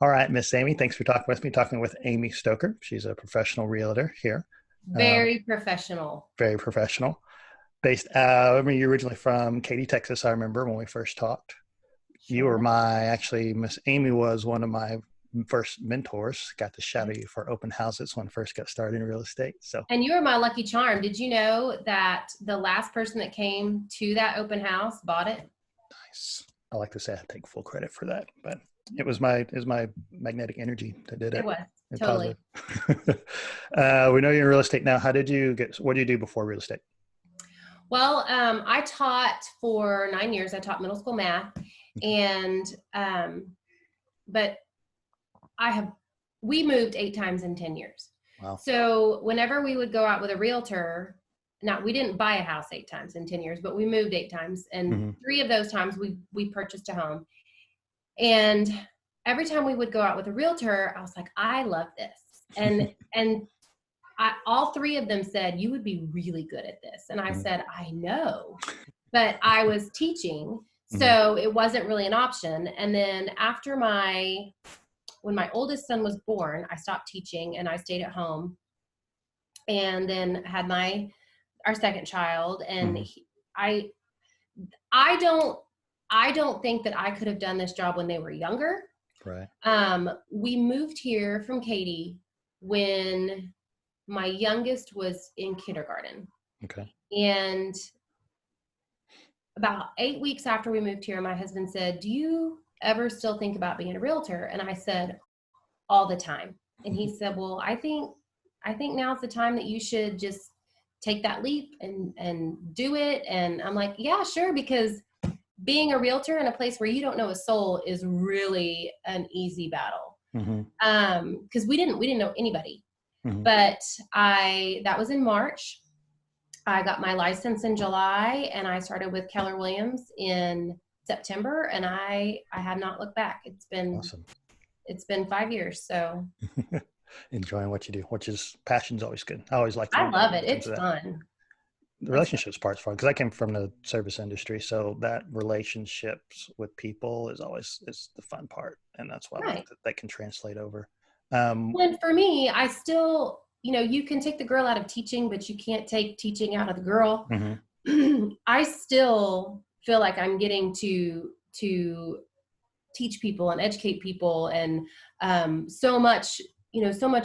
All right, Miss Amy, thanks for talking with Amy Stoker. She's a professional realtor here, um, Very professional. very professional. I mean, you're originally from Katy, Texas. I remember when we first talked. You were Sure. Miss Amy was one of my first mentors. Got to shadow you for open houses when I first got started in real estate. So And you were my lucky charm. Did you know that the last person that came to that open house bought it? nice. I like to say I take full credit for that, but it was my magnetic energy that did It it. was And totally. positive. We know you're in real estate now. What did you do before real estate? Well, I taught for 9 years. I taught middle school math, and but I have we moved 8 times in 10 years. Wow. So whenever we would go out with a realtor, now we didn't buy a house 8 times in 10 years, but we moved 8 times, and Mm-hmm. 3 of those times we purchased a home. And every time we would go out with a realtor, I was like, I love this. And all 3 of them said, you would be really good at this. And I Mm-hmm. said, I know, but I was teaching. Mm-hmm. So it wasn't really an option. And then when my oldest son was born, I stopped teaching and I stayed at home and then had our second child. And Mm-hmm. I, I don't, I don't think that I could have done this job when they were younger. Right. We moved here from Katy when my youngest was in kindergarten. Okay. And about 8 weeks after we moved here, my husband said, do you ever still think about being a realtor? And I said, all the time. And he said, well, I think now's the time that you should just take that leap and do it. And I'm like, yeah, sure. Because being a realtor in a place where you don't know a soul is really an easy battle. Mm-hmm. Because we didn't know anybody. Mm-hmm. But that was in March. I got my license in July, and I started with Keller Williams in September, and I have not looked back. Awesome. It's been 5 years, so Enjoying what you do, which is passion's always good. I always like to I know that love when it. it comes It's to that. fun. The It's fun. relationships part's fun because I came from the service industry, so that relationships with people is the fun part, and that's what I like Right. that can translate over. Um, When for me, I still, you can take the girl out of teaching, but you can't take teaching out of the girl. mhm. I still feel like I'm getting to teach people and educate people, and so much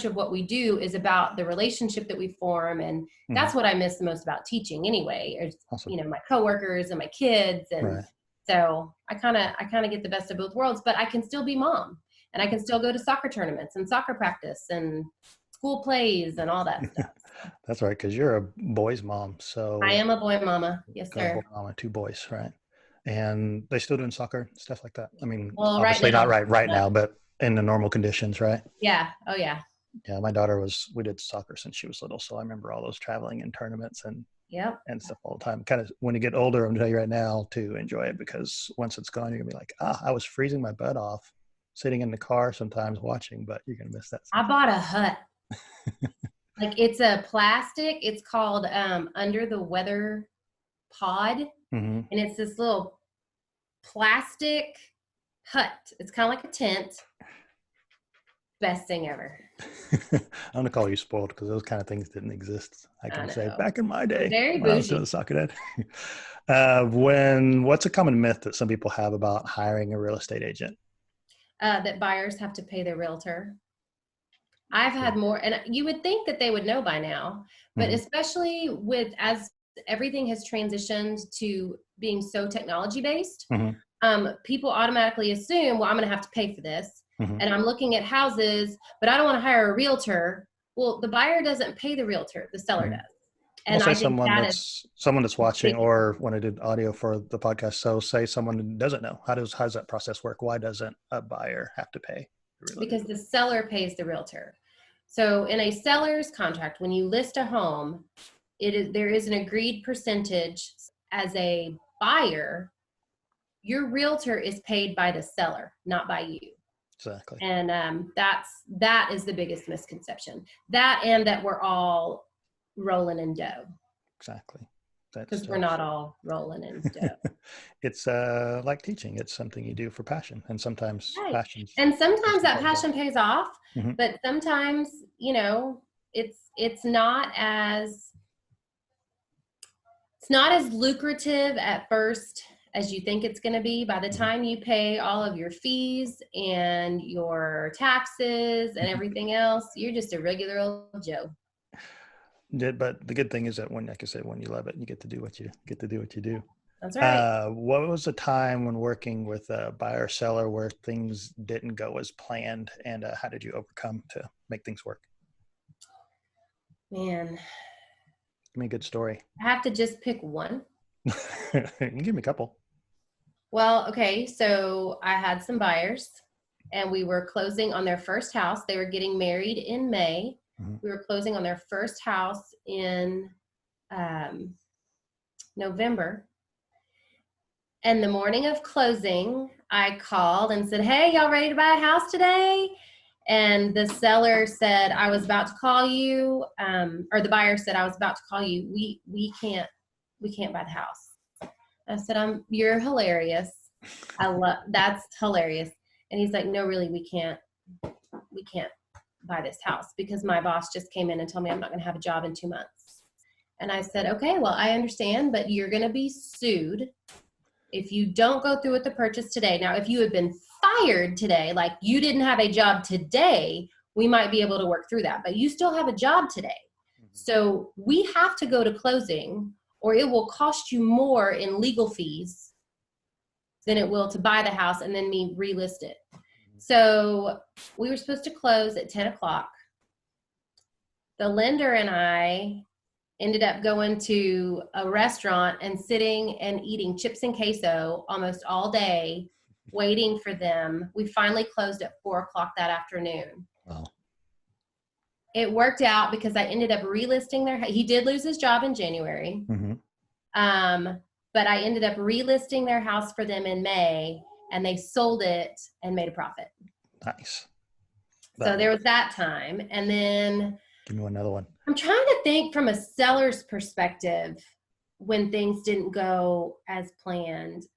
of what we do is about the relationship that we form, and Mhm. that's what I miss the most about teaching anyway, is Awesome. my coworkers and my kids. And Right. so I kind of get the best of both worlds, but I can still be mom, and I can still go to soccer tournaments and soccer practice and school plays and all that stuff. So That's right, because you're a boy's mom, I so am a boy mama. Yes, got a boy sir. mom and two boys, right? And they still doing soccer stuff like that. I mean, Well, right obviously not now, right but now, but in the normal conditions, right? yeah. Oh yeah. Yeah, we did soccer since she was little, so I remember all those traveling in tournaments Yep. and stuff all the time. Kind of when you get older, I'm gonna tell you right now to enjoy it because once it's gone, you're gonna be like, I was freezing my butt off sitting in the car sometimes watching, but you're gonna miss that I stuff. bought a hut. Like, it's a plastic. It's called Under the Weather Pod, Mm-hmm. and it's this little plastic hut. It's kind of like a tent. Best thing ever. I'm gonna call you spoiled because those kind of things didn't exist. I I can say know. back in my I'm day very when I was doing bougie. the soccer dad. What's a common myth that some people have about hiring a real estate agent? That buyers have to pay their realtor. I've Okay. had more, and you would think that they would know by now, but Mm-hmm. especially with as everything has transitioned to being so technology based, Mm-hmm. people automatically assume, well, I'm going to have to pay for this. Mm-hmm. And I'm looking at houses, but I don't want to hire a realtor. Well, the buyer doesn't pay the realtor, the seller Mm-hmm. does. Well, And say I think someone that is that's a watching, big or when I did audio for the podcast. So, say someone doesn't know how does that process work? Why doesn't a buyer have to pay the realtor? because the seller pays the realtor. So in a seller's contract, when you list a home, there is an agreed percentage. As a buyer, your realtor is paid by the seller, not by you. Exactly. And that is the biggest misconception. That, and that we're all rolling in dough. Exactly. That's because we're tough. not all rolling in stone. It's like teaching. It's something you do for passion, and sometimes Right. passion's And just sometimes that important. passion pays off, Mm-hmm. but sometimes, it's not as lucrative at first as you think it's going to be. By the time you pay all of your fees and your taxes and everything else, you're just a regular old Joe. But the good thing is that when, like I said, when you love it, you get to do what you do. That's right. What was a time when working with a buyer seller where things didn't go as planned, and how did you overcome to make things work? Man, Give me a good story. I have to just pick one. You can give me a couple. Well, okay, so I had some buyers and we were closing on their first house. They were getting married in May. Mm-hmm. We were closing on their first house in November. And the morning of closing, I called and said, "Hey, y'all ready to buy a house today?" And the seller said, "I was about to call you," or the buyer said, "I was about to call you. We can't buy the house." I said, "You're hilarious. That's hilarious." And he's like, "No, really, we can't buy this house because my boss just came in and told me I'm not going to have a job in 2 months." And I said, "Okay, well, I understand, but you're going to be sued if you don't go through with the purchase today. Now, if you had been fired today, like you didn't have a job today, we might be able to work through that, but you still have a job today. So we have to go to closing or it will cost you more in legal fees than it will to buy the house and then me relist it." So we were supposed to close at 10 o'clock. The lender and I ended up going to a restaurant and sitting and eating chips and queso almost all day, waiting for them. We finally closed at 4 o'clock that afternoon. Wow. It worked out because I ended up relisting he did lose his job in January. Mm-hmm. But I ended up relisting their house for them in May, and they sold it and made a profit. Nice. So there was that time. And then give me another one. I'm trying to think from a seller's perspective when things didn't go as planned.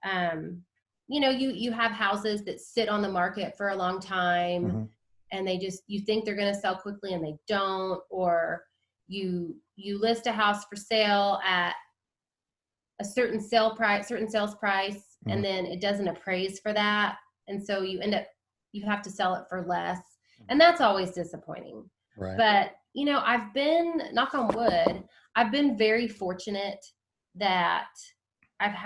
You have houses that sit on the market for a long time, mm-hmm. and you think they're going to sell quickly and they don't, or you list a house for sale at a certain sales price, mm-hmm. and then it doesn't appraise for that. And so you have to sell it for less. And that's always disappointing. Right. But, I've been, knock on wood, I've been very fortunate that I've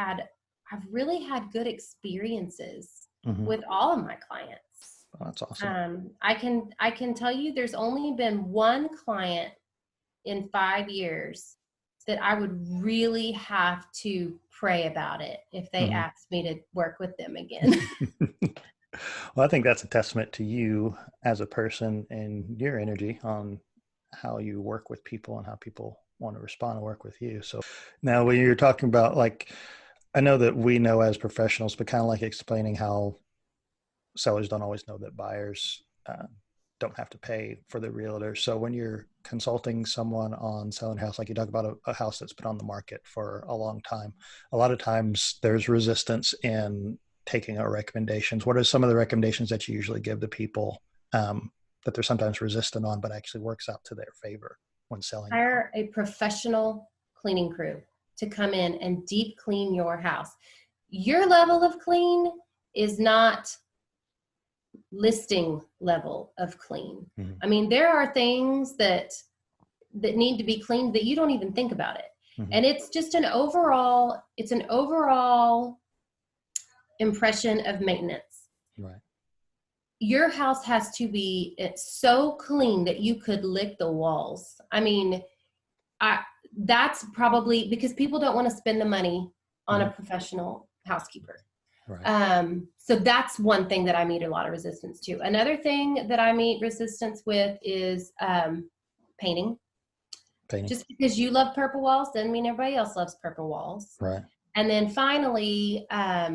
really had good experiences mm-hmm. with all of my clients. Oh, that's awesome. I can tell you there's only been one client in 5 years that I would really have to pray about it if they mm-hmm. asked me to work with them again. Well, I think that's a testament to you as a person and your energy on how you work with people and how people want to respond and work with you. So now when you're talking about, like, I know that we know as professionals, but kind of like explaining how sellers don't always know that buyers don't have to pay for the realtor. So when you're consulting someone on selling a house, like you talk about a house that's been on the market for a long time, a lot of times there's resistance in taking our recommendations. What are some of the recommendations that you usually give to people that they're sometimes resistant on, but actually works out to their favor when selling? Hire a professional cleaning crew to come in and deep clean your house. Your level of clean is not listing level of clean. Mm-hmm. I mean, there are things that need to be cleaned that you don't even think about it. Mm-hmm. And it's just an overall impression of maintenance. Right. Your house has to be so clean that you could lick the walls. I mean, that's probably because people don't want to spend the money on mm-hmm. a professional housekeeper. Right. So that's one thing that I meet a lot of resistance to. Another thing that I meet resistance with is painting. Just because you love purple walls doesn't mean everybody else loves purple walls. Right. And then finally, a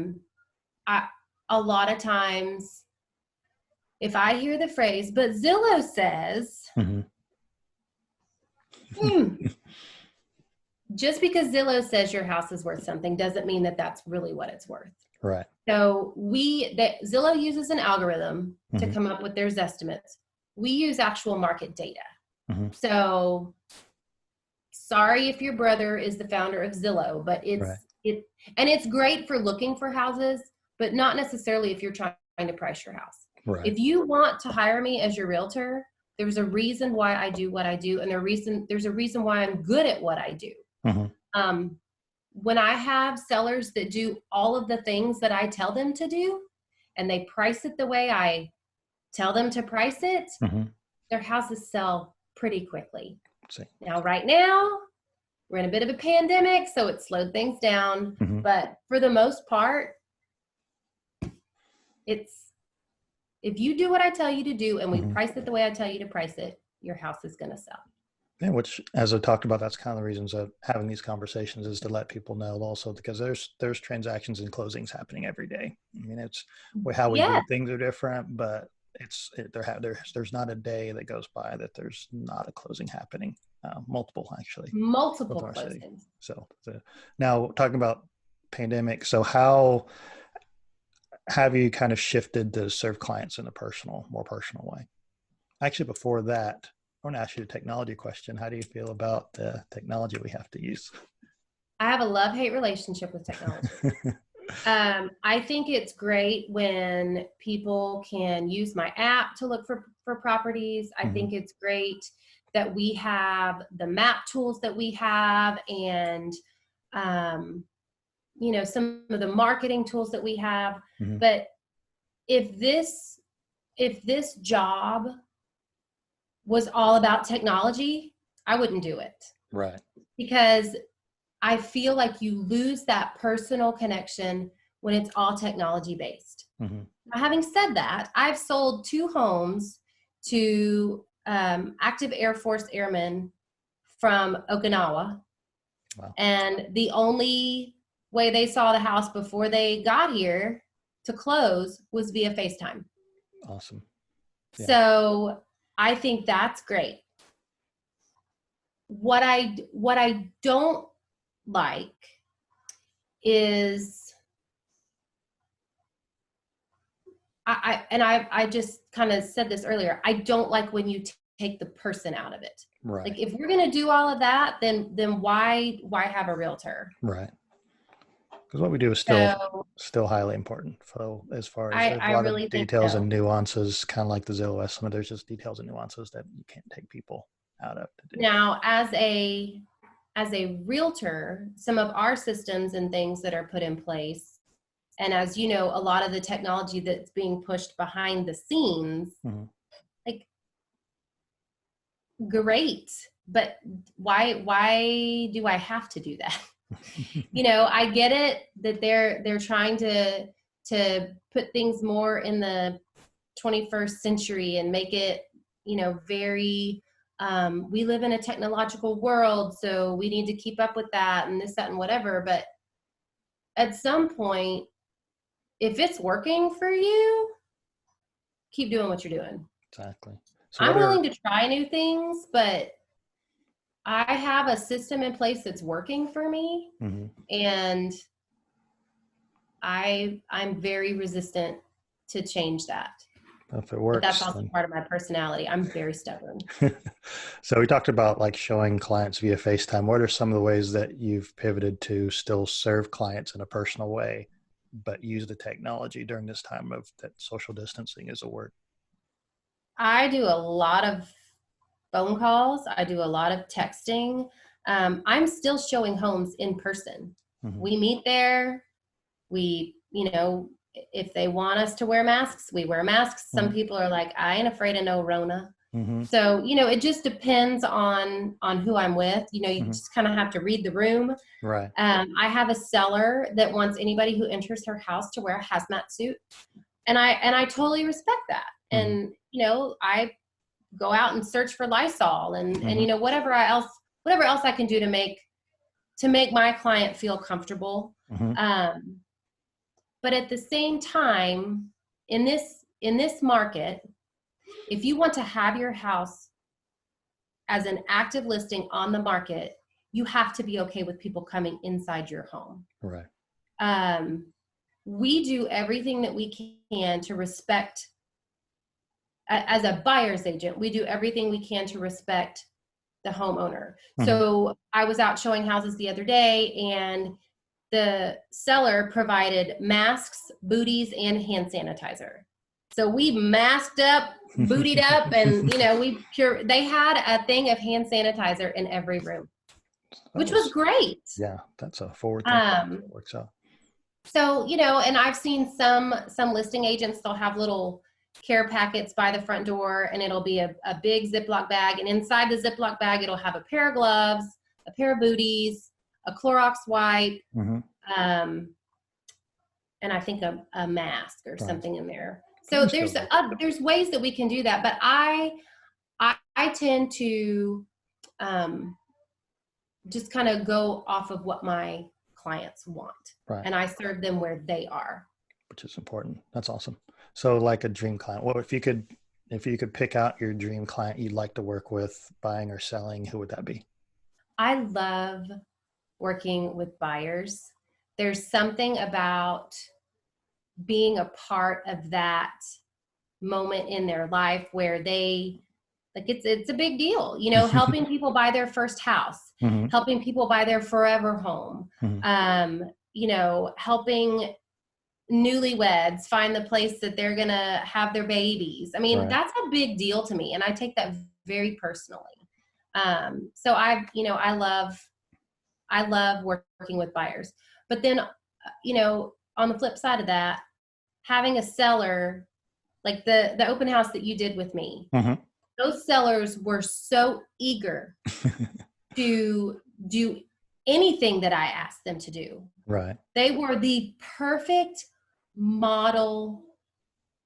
lot of times, if I hear the phrase, "but Zillow says," mm-hmm. just because Zillow says your house is worth something doesn't mean that that's really what it's worth. Right. So Zillow uses an algorithm to Mm-hmm. come up with their estimates. We use actual market data. Mm-hmm. So sorry if your brother is the founder of Zillow, but Right. it's great for looking for houses, but not necessarily if you're trying to price your house. Right. If you want to hire me as your realtor, there's a reason why I do what I do, and there's a reason why I'm good at what I do. Mm-hmm. When I have sellers that do all of the things that I tell them to do, and they price it the way I tell them to price it, Mm-hmm. their houses sell pretty quickly. See. Now, right now, we're in a bit of a pandemic, so it slowed things down. Mm-hmm. But for the most part, if you do what I tell you to do and we Mm-hmm. price it the way I tell you to price it, your house is going to sell. Yeah, which, as I talked about, that's kind of the reasons of having these conversations, is to let people know also, because there's transactions and closings happening every day. I mean, it's how we Yeah, do things are different, but there's not a day that goes by that there's not a closing happening. Multiple, actually, with multiple our city. closings. So now talking about pandemic, so how have you kind of shifted to serve clients in a more personal way? Actually, before that, I want to ask you a technology question. How do you feel about the technology we have to use? I have a love-hate relationship with technology. I think it's great when people can use my app to look for properties. I Mm-hmm. think it's great that we have the map tools that we have, and some of the marketing tools that we have. Mm-hmm. But if this job was all about technology, I wouldn't do it, Right. because I feel like you lose that personal connection when it's all technology based. Mm-hmm. Now, having said that, I've sold 2 homes to active Air Force airmen from Okinawa. Wow. And the only way they saw the house before they got here to close was via FaceTime. Awesome. Yeah. So I think that's great. What I don't like is I just kind of said this earlier. I don't like when you take the person out of it. Right. Like, if we're going to do all of that, then why have a realtor? Right. Because what we do is still highly important. So as far as there's a I lot of really think details and so. nuances, kind of like the Zillow estimate, there's just details and nuances that you can't take people out of to do. Now, as a realtor, some of our systems and things that are put in place, and as you know, a lot of the technology that's being pushed behind the scenes, Mm-hmm. like, great, but why do I have to do that? I get it that they're trying to put things more in the 21st century and make it, very, we live in a technological world, so we need to keep up with that and this, that, and whatever. But at some point, if it's working for you, keep doing what you're doing. Exactly. So I'm willing to try new things, but I have a system in place that's working for me. Mm-hmm. And I'm very resistant to change that. If it But that's works, also then. part of my personality. I'm very stubborn. So we talked about like showing clients via FaceTime. What are some of the ways that you've pivoted to still serve clients in a personal way, but use the technology during this time of that social distancing is a word? I do a lot of phone calls. I do a lot of texting. I'm still showing homes in person. Mm-hmm. We meet there. We, if they want us to wear masks, we wear masks. Some Mm-hmm. people are like, I ain't afraid of no Rona. Mm-hmm. So, it just depends on who I'm with. You Mm-hmm. just kind of have to read the room. Right. I have a seller that wants anybody who enters her house to wear a hazmat suit. And I totally respect that. Mm-hmm. And, I go out and search for Lysol and Mm-hmm. whatever else I can do to make my client feel comfortable. Mm-hmm. But at the same time, in this market, if you want to have your house as an active listing on the market, you have to be okay with people coming inside your home. Right. We do everything that we can to respect, as a buyer's agent, we do everything we can to respect the homeowner. Mm-hmm. So I was out showing houses the other day, and the seller provided masks, booties, and hand sanitizer. So we masked up, bootied up, and they had a thing of hand sanitizer in every room, which was great. Yeah, that's a forward thing. It works out. So, and I've seen some listing agents, they'll have little care packets by the front door, and it'll be a big Ziploc bag, and inside the Ziploc bag it'll have a pair of gloves, a pair of booties, a Clorox wipe, mm-hmm. And I think a mask or something in there. So there's ways that we can do that, but I tend to just kind of go off of what my clients want, and I serve them where they are, which is important. That's awesome. So, like a dream client, well, if you could pick out your dream client you'd like to work with, buying or selling, who would that be? I love working with buyers. There's something about being a part of that moment in their life where they, like, it's a big deal, helping people buy their first house, mm-hmm. helping people buy their forever home, mm-hmm. Helping newlyweds find the place that they're going to have their babies. I mean, that's a big deal to me, and I take that very personally. So I love working with buyers, but then, on the flip side of that, having a seller, like the open house that you did with me, mm-hmm. those sellers were so eager to do anything that I asked them to do. Right. They were the perfect model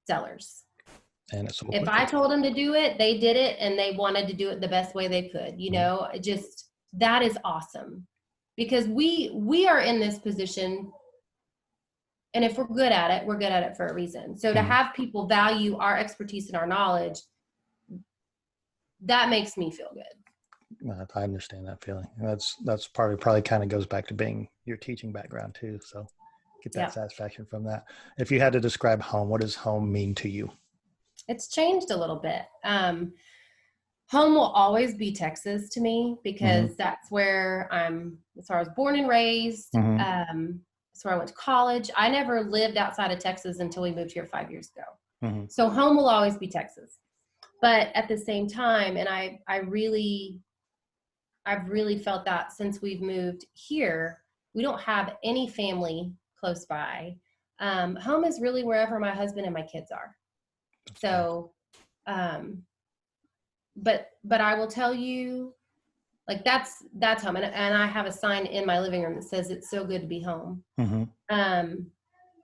sellers. And if I told them to do it, they did it, and they wanted to do it the best way they could. Just, that is awesome, because we are in this position, and if we're good at it, we're good at it for a reason. So to have people value our expertise and our knowledge, that makes me feel good. I understand that feeling. That's probably kind of goes back to being your teaching background too. So get that satisfaction from that. If you had to describe home, what does home mean to you? It's changed a little bit. Home will always be Texas to me, because mm-hmm. that's where I was born and raised. Mm-hmm. That's where I went to college. I never lived outside of Texas until we moved here 5 years ago. Mm-hmm. So home will always be Texas. But at the same time, and I've really felt that since we've moved here, we don't have any family close by. Home is really wherever my husband and my kids are. So, but I will tell you, like, that's home. And I have a sign in my living room that says it's so good to be home. Mm-hmm.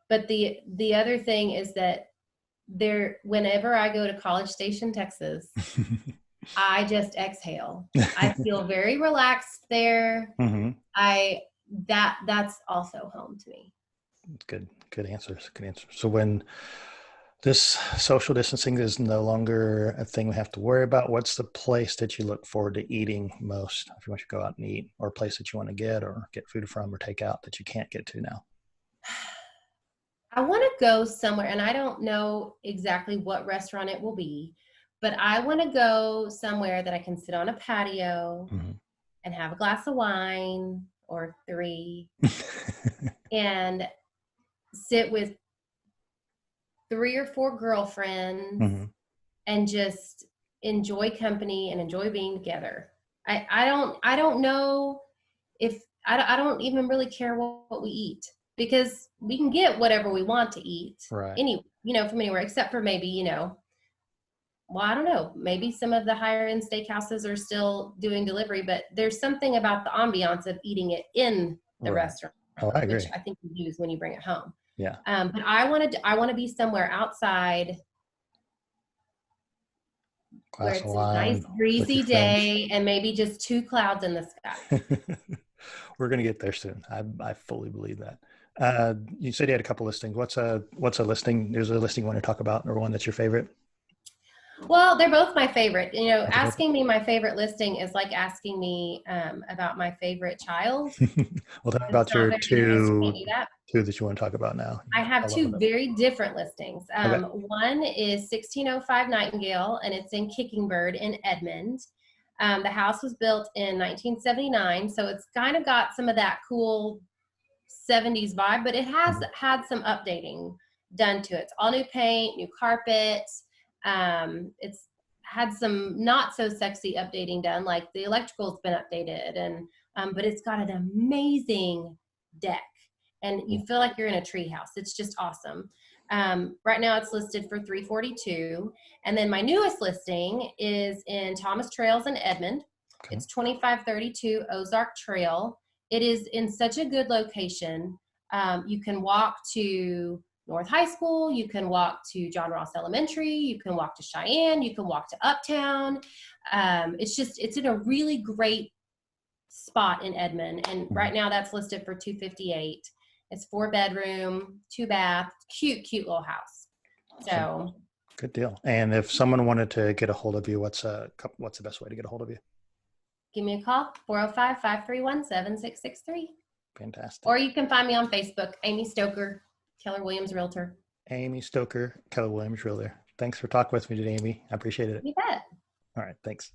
But the other thing is that whenever I go to College Station, Texas, I just exhale. I feel very relaxed there. Mm-hmm. That's also home to me. Good answers. So when this social distancing is no longer a thing we have to worry about, what's the place that you look forward to eating most if you want to go out and eat, or a place that you want to get food from or take out that you can't get to now? I want to go somewhere, and I don't know exactly what restaurant it will be, but I want to go somewhere that I can sit on a patio mm-hmm. and have a glass of wine or 3 and sit with 3 or 4 girlfriends mm-hmm. and just enjoy company and enjoy being together. I don't know if I don't even really care what we eat, because we can get whatever we want to eat from anywhere, except for maybe, well, I don't know, maybe some of the higher end steakhouses are still doing delivery, but there's something about the ambiance of eating it in the restaurant, I agree. Which I think you lose when you bring it home. Yeah. But I want to be somewhere outside where it's a nice breezy day and maybe just 2 clouds in the sky. We're going to get there soon. I fully believe that. You said you had a couple listings. What's a listing? There's a listing you want to talk about, or one that's your favorite? Well, they're both my favorite. You know, That's asking me my favorite listing is like asking me about my favorite child. Well, talk It's about not your very nice. Can't do that. two that you want to talk about now. I have Tell them two about very different listings. it. Okay. One is 1605 Nightingale, and it's in Kickingbird in Edmond. The house was built in 1979, so it's kind of got some of that cool 70s vibe, but it has Mhm. had some updating done to it. It's all new paint, new carpet. It's had some not so sexy updating done, like the electrical's been updated, and but it's got an amazing deck, and you feel like you're in a tree house. It's just awesome. Right now, it's listed for 342, and then my newest listing is in Thomas Trails in Edmond. Okay. It's 2532 Ozark Trail. It is in such a good location. You can walk to North High School, you can walk to John Ross Elementary, you can walk to Cheyenne, you can walk to Uptown. It's in a really great spot in Edmond, and Mhm. right now that's listed for 258. It's 4 bedroom, 2 bath, cute little house. Awesome. So Good deal. And if someone wanted to get a hold of you, what's the best way to get a hold of you? give me a call, 405-531-7663. Fantastic. Or you can find me on Facebook, Amy Stoker, Keller Williams Realtor. Amy Stoker, Keller Williams Realtor. Thanks for talking with me today, Amy. I appreciate it. You bet. All right. Thanks.